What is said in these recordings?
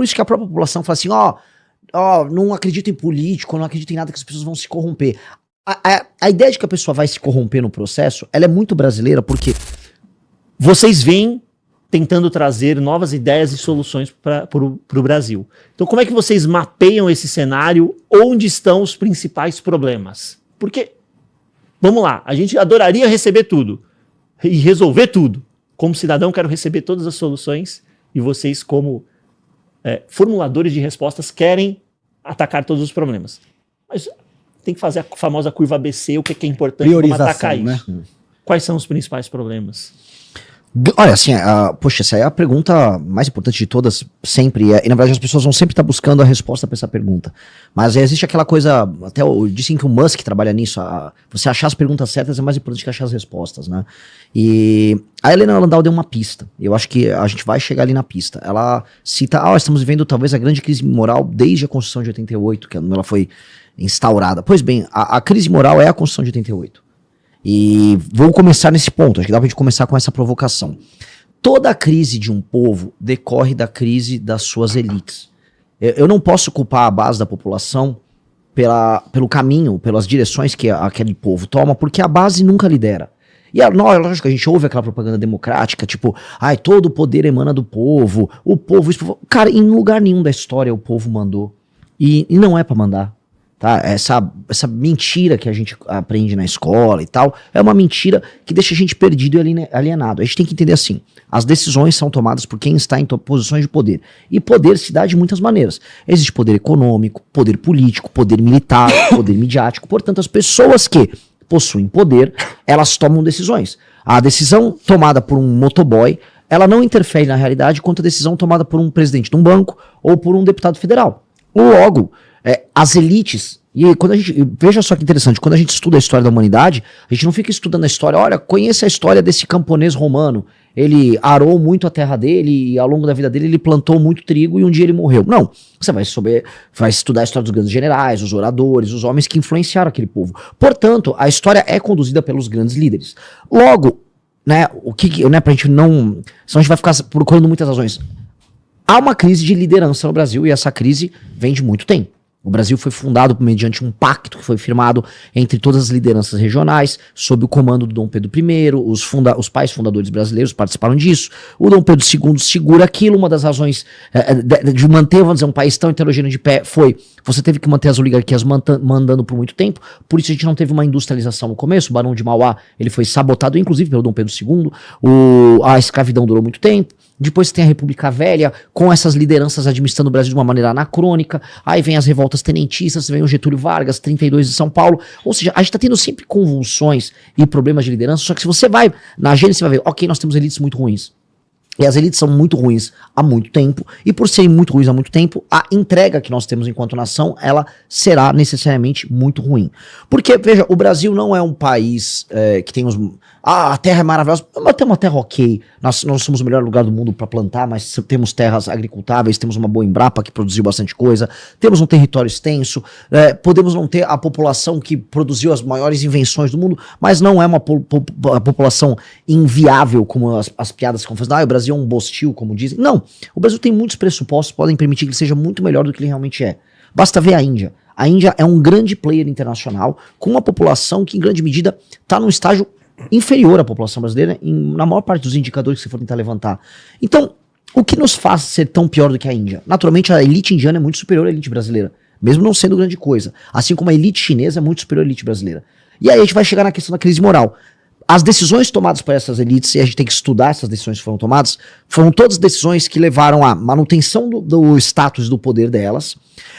Por isso que a própria população fala assim, ó, não acredito em político, não acredito em nada que as pessoas vão se corromper. A ideia de que a pessoa vai se corromper no processo, ela é muito brasileira, porque vocês vêm tentando trazer novas ideias e soluções para o Brasil. Então, como é que vocês mapeiam esse cenário? Onde estão os principais problemas? Porque, vamos lá, a gente adoraria receber tudo e resolver tudo. Como cidadão, quero receber todas as soluções e vocês, como formuladores de respostas, querem atacar todos os problemas. Mas tem que fazer a famosa curva ABC, o que é importante, vamos atacar isso. Né? Quais são os principais problemas? Olha, assim, poxa, essa é a pergunta mais importante de todas, sempre. E na verdade as pessoas vão sempre estar buscando a resposta para essa pergunta. Mas existe aquela coisa, até dizem que o Musk trabalha nisso, você achar as perguntas certas é mais importante que achar as respostas, né? E a Helena Landau deu uma pista. Eu acho que a gente vai chegar ali na pista. Ela cita, estamos vivendo talvez a grande crise moral desde a Constituição de 88, que ela foi instaurada. Pois bem, a crise moral é a Constituição de 88. E vou começar nesse ponto, acho que dá pra gente começar com essa provocação. Toda a crise de um povo decorre da crise das suas elites. Eu não posso culpar a base da população pelo caminho, pelas direções que aquele povo toma, porque a base nunca lidera. E lógico, a gente ouve aquela propaganda democrática, tipo, todo o poder emana do povo, o povo... Cara, em lugar nenhum da história o povo mandou. E não é pra mandar. Tá? Essa mentira que a gente aprende na escola e tal, é uma mentira que deixa a gente perdido e alienado. A gente tem que entender assim, as decisões são tomadas por quem está em posições de poder. E poder se dá de muitas maneiras. Existe poder econômico, poder político, poder militar, poder midiático. Portanto, as pessoas que possuem poder, elas tomam decisões. A decisão tomada por um motoboy, ela não interfere na realidade quanto a decisão tomada por um presidente de um banco ou por um deputado federal. Logo, as elites, e quando veja só que interessante, quando a gente estuda a história da humanidade, a gente não fica estudando a história, olha, conheça a história desse camponês romano, ele arou muito a terra dele e ao longo da vida dele ele plantou muito trigo e um dia ele morreu. Não, você vai estudar a história dos grandes generais, os oradores, os homens que influenciaram aquele povo. Portanto, a história é conduzida pelos grandes líderes. Logo, né, pra gente não... Senão a gente vai ficar procurando muitas razões. Há uma crise de liderança no Brasil e essa crise vem de muito tempo. O Brasil foi fundado mediante um pacto que foi firmado entre todas as lideranças regionais, sob o comando do Dom Pedro I, os pais fundadores brasileiros participaram disso. O Dom Pedro II segura aquilo, uma das razões de manter, vamos dizer, um país tão heterogêneo de pé foi, você teve que manter as oligarquias mandando por muito tempo, por isso a gente não teve uma industrialização no começo, o Barão de Mauá, ele foi sabotado, inclusive pelo Dom Pedro II, a escravidão durou muito tempo. Depois tem a República Velha, com essas lideranças administrando o Brasil de uma maneira anacrônica. Aí vem as revoltas tenentistas, vem o Getúlio Vargas, 32 de São Paulo. Ou seja, a gente tá tendo sempre convulsões e problemas de liderança, só que se você vai na gênese, você vai ver, ok, nós temos elites muito ruins. E as elites são muito ruins há muito tempo, e por serem muito ruins há muito tempo, a entrega que nós temos enquanto nação, ela será necessariamente muito ruim. Porque, veja, o Brasil não é um país que tem a terra é maravilhosa, mas tem uma terra ok, nós somos o melhor lugar do mundo para plantar, mas temos terras agricultáveis, temos uma boa Embrapa que produziu bastante coisa, temos um território extenso, podemos não ter a população que produziu as maiores invenções do mundo, mas não é uma população inviável, como as piadas que vão fazer, o Brasil é um bostil, como dizem. Não, o Brasil tem muitos pressupostos que podem permitir que ele seja muito melhor do que ele realmente é. Basta ver a Índia. A Índia é um grande player internacional, com uma população que em grande medida está num estágio inferior à população brasileira na maior parte dos indicadores que você for tentar levantar. Então, o que nos faz ser tão pior do que a Índia? Naturalmente, a elite indiana é muito superior à elite brasileira, mesmo não sendo grande coisa. Assim como a elite chinesa é muito superior à elite brasileira. E aí a gente vai chegar na questão da crise moral. As decisões tomadas por essas elites, e a gente tem que estudar essas decisões que foram tomadas, foram todas decisões que levaram à manutenção do status do poder delas,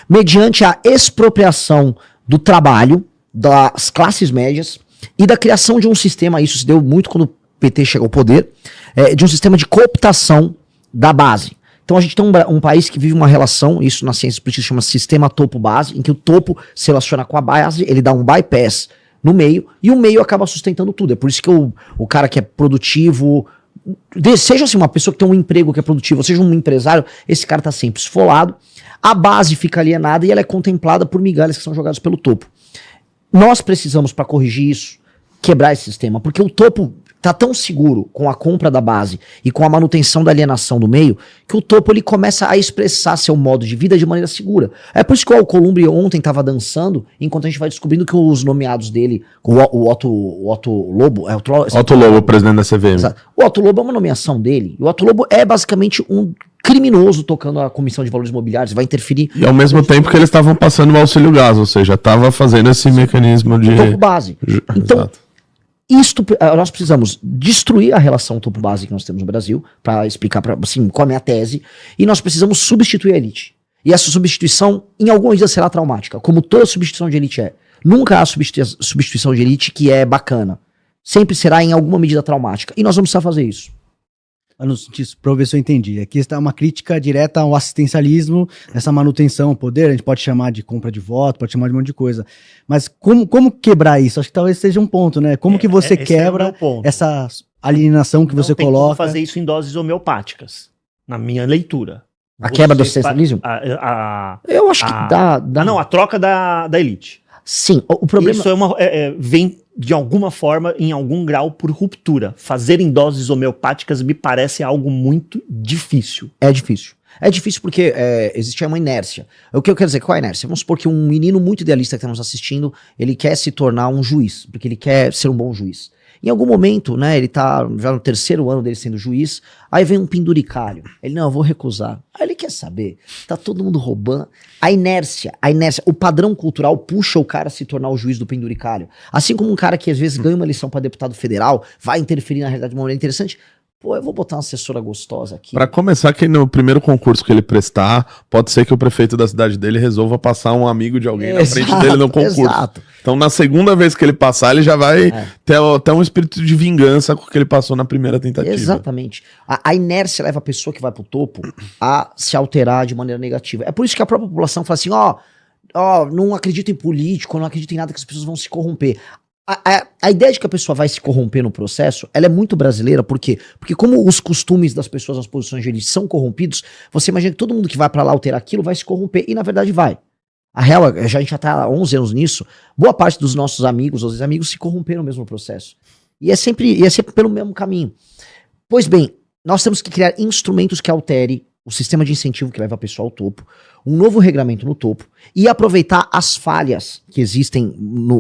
mediante a expropriação do trabalho das classes médias e da criação de um sistema, isso se deu muito quando o PT chegou ao poder, de um sistema de cooptação da base. Então a gente tem um país que vive uma relação, isso na ciência política chama sistema topo-base, em que o topo se relaciona com a base, ele dá um bypass no meio, e o meio acaba sustentando tudo. É por isso que o cara que é produtivo, seja assim uma pessoa que tem um emprego que é produtivo, seja um empresário, esse cara tá sempre esfolado, a base fica alienada e ela é contemplada por migalhas que são jogadas pelo topo. Nós precisamos, para corrigir isso, quebrar esse sistema, porque o topo, tá tão seguro com a compra da base e com a manutenção da alienação do meio, que o topo ele começa a expressar seu modo de vida de maneira segura. É por isso que o Alcolumbre ontem tava dançando, enquanto a gente vai descobrindo que os nomeados dele, o Otto Lobo... Otto Lobo, o presidente da CVM. Exato. O Otto Lobo é uma nomeação dele. O Otto Lobo é basicamente um criminoso tocando a Comissão de Valores Imobiliários, vai interferir... E ao mesmo tempo que eles estavam passando o auxílio gás, ou seja, tava fazendo esse mecanismo de... topo base. Então... Exato. Nós precisamos destruir a relação topo base que nós temos no Brasil, para explicar assim, qual é a minha tese, e nós precisamos substituir a elite. E essa substituição, em alguma medida, será traumática, como toda substituição de elite é. Nunca há substituição de elite que é bacana. Sempre será, em alguma medida, traumática. E nós vamos precisar fazer isso. Para ver se eu entendi. Aqui está uma crítica direta ao assistencialismo, essa manutenção, o poder, a gente pode chamar de compra de voto, pode chamar de um monte de coisa. Mas como quebrar isso? Acho que talvez seja um ponto, né? Como que você quebra essa alienação que você coloca? Como fazer isso em doses homeopáticas, na minha leitura. A quebra do assistencialismo? Eu acho que dá... Não, a troca da elite. Sim, o problema... Isso vem, de alguma forma, em algum grau, por ruptura. Fazer em doses homeopáticas me parece algo muito difícil. É difícil. É difícil porque existe uma inércia. O que eu quero dizer, qual é a inércia? Vamos supor que um menino muito idealista que está nos assistindo, ele quer se tornar um juiz, porque ele quer ser um bom juiz. Em algum momento, né, ele tá já no 3º ano dele sendo juiz, aí vem um penduricalho. Ele, não, eu vou recusar. Aí ele quer saber, tá todo mundo roubando. A inércia, o padrão cultural puxa o cara a se tornar o juiz do penduricalho. Assim como um cara que às vezes ganha uma eleição para deputado federal, vai interferir na realidade de uma maneira interessante. Pô, eu vou botar uma assessora gostosa aqui. Pra começar, que no primeiro concurso que ele prestar, pode ser que o prefeito da cidade dele resolva passar um amigo de alguém na frente dele no concurso. Exato. Então, na segunda vez que ele passar, ele já vai ter até um espírito de vingança com o que ele passou na primeira tentativa. Exatamente. A inércia leva a pessoa que vai pro topo a se alterar de maneira negativa. É por isso que a própria população fala assim, não acredito em político, não acredito em nada, que as pessoas vão se corromper. A ideia de que a pessoa vai se corromper no processo, ela é muito brasileira, por quê? Porque como os costumes das pessoas nas posições de elite são corrompidos, você imagina que todo mundo que vai pra lá alterar aquilo vai se corromper, e na verdade vai. A real, a gente já tá há 11 anos nisso, boa parte dos nossos amigos, os amigos se corromperam no mesmo processo. E é sempre pelo mesmo caminho. Pois bem, nós temos que criar instrumentos que alterem o sistema de incentivo que leva a pessoa ao topo, um novo regramento no topo, e aproveitar as falhas que existem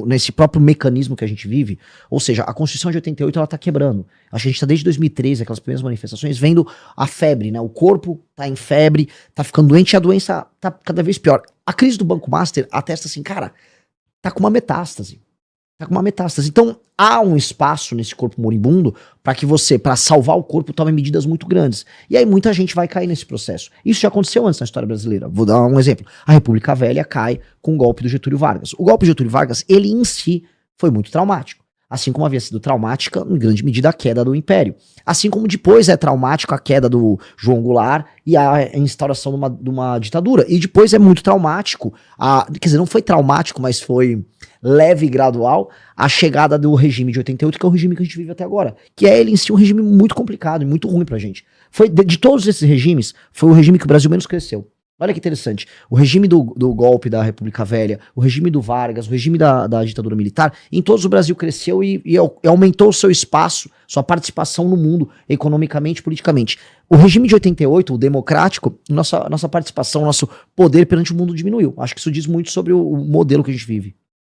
nesse próprio mecanismo que a gente vive. Ou seja, a Constituição de 88 ela tá quebrando. Acho que a gente tá desde 2013, aquelas primeiras manifestações, vendo a febre, né? O corpo tá em febre, tá ficando doente e a doença tá cada vez pior. A crise do Banco Master atesta assim, cara, tá com uma metástase. Então, há um espaço nesse corpo moribundo para que você, para salvar o corpo, tome medidas muito grandes. E aí muita gente vai cair nesse processo. Isso já aconteceu antes na história brasileira. Vou dar um exemplo. A República Velha cai com o golpe do Getúlio Vargas. O golpe do Getúlio Vargas, ele em si, foi muito traumático. Assim como havia sido traumática, em grande medida, a queda do Império. Assim como depois é traumático a queda do João Goulart e a instauração de uma ditadura. E depois é muito traumático, quer dizer, não foi traumático, mas foi leve e gradual, a chegada do regime de 88, que é o regime que a gente vive até agora. Que é ele em si um regime muito complicado e muito ruim pra gente. Foi, de todos esses regimes, foi o regime que o Brasil menos cresceu. Olha que interessante. O regime do golpe da República Velha, o regime do Vargas, o regime da ditadura militar, em todos o Brasil cresceu e aumentou o seu espaço, sua participação no mundo, economicamente, politicamente. O regime de 88, o democrático, nossa participação, nosso poder perante o mundo diminuiu. Acho que isso diz muito sobre o modelo que a gente vive.